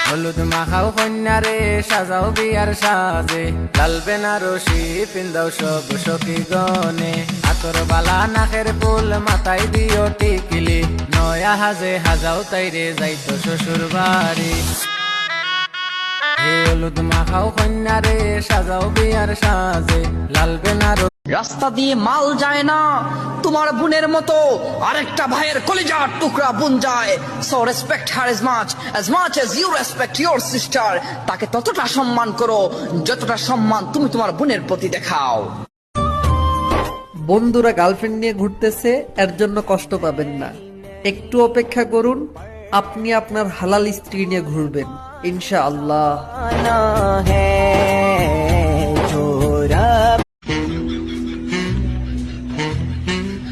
হলুদ মাখাও কন্যারে সাজাও বিয়ার সাজে, লাল বেনারসি পিন্দাও সব সখী গনে, আতর বালা নাকের ফুল মাথায় দিও টিকিলি, নয়া হাজে হাজাও তাইরে যাইতো শ্বশুর বাড়ি। হলুদ মাখাও কন্যারে সাজাও বিয়ার সাজে, লাল বেনারসি। রাস্তা দিয়ে মাল যায় না তোমার বোনের মতো আরেকটা ভাইয়ের কলিজার টুকরা বোন যায়। So respect her as much as you respect your sister। তাকে ততটা সম্মান করো যতটা সম্মান তুমি তোমার বোনের প্রতি দেখাও। বন্ধুরা গার্লফ্রেন্ড নিয়ে ঘুরতেছে, এর জন্য কষ্ট পাবেন না, একটু অপেক্ষা করুন, আপনি আপনার হালাল স্ত্রী নিয়ে ঘুরবেন ইনশাআল্লাহ।